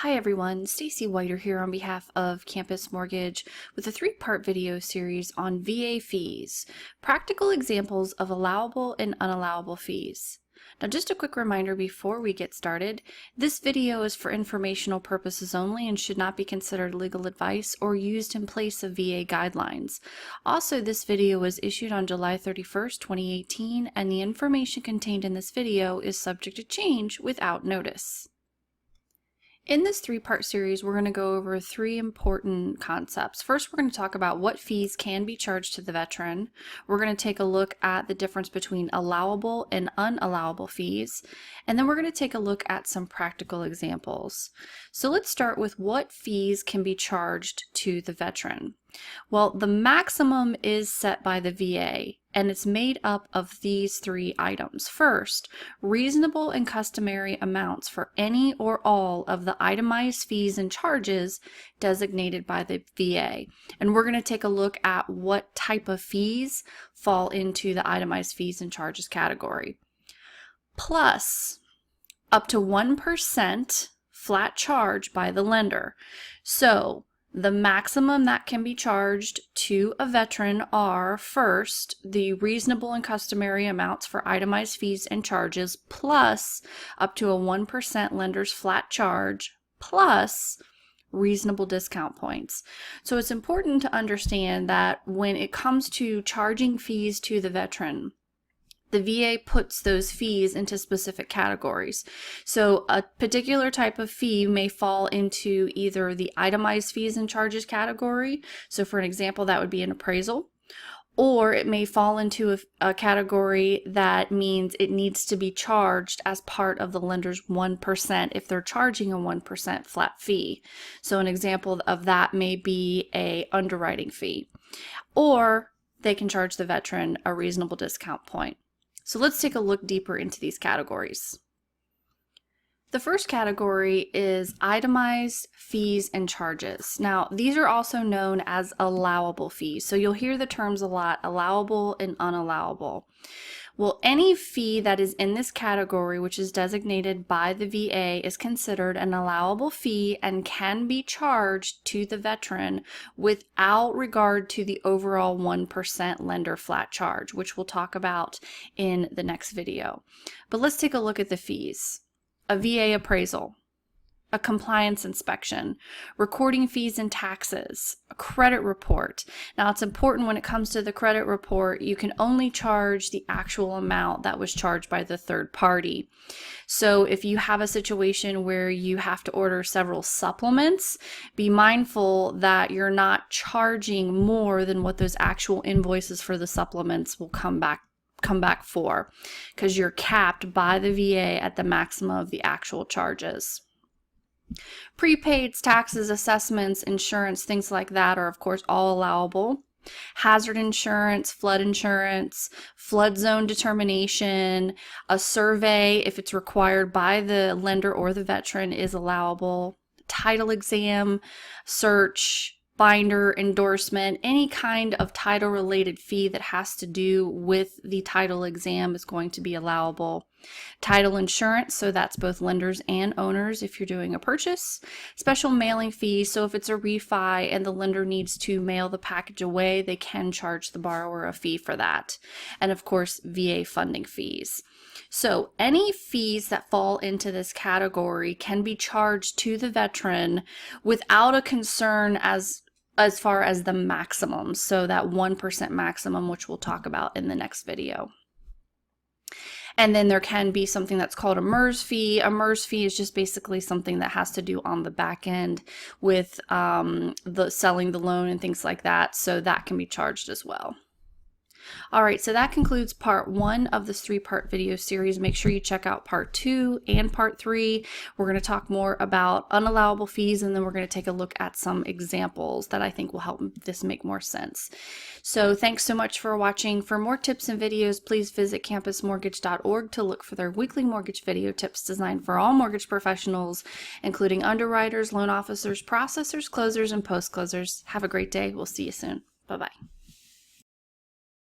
Hi everyone, Stacy Whiter here on behalf of Campus Mortgage with a three-part video series on VA fees, practical examples of allowable and unallowable fees. Now just a quick reminder before we get started, this video is for informational purposes only and should not be considered legal advice or used in place of VA guidelines. Also, this video was issued on July 31st, 2018, and the information contained in this video is subject to change without notice. In this three-part series, we're going to go over three important concepts. First, we're going to talk about what fees can be charged to the veteran. We're going to take a look at the difference between allowable and unallowable fees. And then we're going to take a look at some practical examples. So let's start with what fees can be charged to the veteran. Well, the maximum is set by the VA, and it's made up of these three items. First, reasonable and customary amounts for any or all of the itemized fees and charges designated by the VA. And we're going to take a look at what type of fees fall into the itemized fees and charges category. Plus, up to 1% flat charge by the lender. So, the maximum that can be charged to a veteran are, first, the reasonable and customary amounts for itemized fees and charges, plus up to a 1% lender's flat charge, plus reasonable discount points. So it's important to understand that when it comes to charging fees to the veteran, the VA puts those fees into specific categories. So a particular type of fee may fall into either the itemized fees and charges category. So for an example, that would be an appraisal. Or it may fall into a category that means it needs to be charged as part of the lender's 1% if they're charging a 1% flat fee. So an example of that may be an underwriting fee. Or they can charge the veteran a reasonable discount point. So let's take a look deeper into these categories. The first category is itemized fees and charges. Now, these are also known as allowable fees. So you'll hear the terms a lot, allowable and unallowable. Well, any fee that is in this category, which is designated by the VA, is considered an allowable fee and can be charged to the veteran without regard to the overall 1% lender flat charge, which we'll talk about in the next video. But let's take a look at the fees. A VA appraisal, a compliance inspection, recording fees and taxes, a credit report. Now it's important when it comes to the credit report, you can only charge the actual amount that was charged by the third party. So if you have a situation where you have to order several supplements, be mindful that you're not charging more than what those actual invoices for the supplements will come back for, because you're capped by the VA at the maximum of the actual charges. Prepaids, taxes, assessments, insurance, things like that are of course all allowable. Hazard insurance, flood zone determination, a survey if it's required by the lender or the veteran is allowable. Title exam, search, binder, endorsement, any kind of title related fee that has to do with the title exam is going to be allowable. Title insurance, so that's both lenders and owners if you're doing a purchase. Special mailing fees, so if it's a refi and the lender needs to mail the package away, they can charge the borrower a fee for that. And of course, VA funding fees. So any fees that fall into this category can be charged to the veteran without a concern as far as the maximum, so that 1% maximum, which we'll talk about in the next video. And then there can be something that's called a MERS fee. A MERS fee is just basically something that has to do on the back end with the selling the loan and things like that, so that can be charged as well. All right, so that concludes part 1 of this three-part video series. Make sure you check out part 2 and part 3. We're going to talk more about unallowable fees, and then we're going to take a look at some examples that I think will help this make more sense. So thanks so much for watching. For more tips and videos, please visit campusmortgage.org to look for their weekly mortgage video tips designed for all mortgage professionals, including underwriters, loan officers, processors, closers, and post-closers. Have a great day. We'll see you soon. Bye-bye.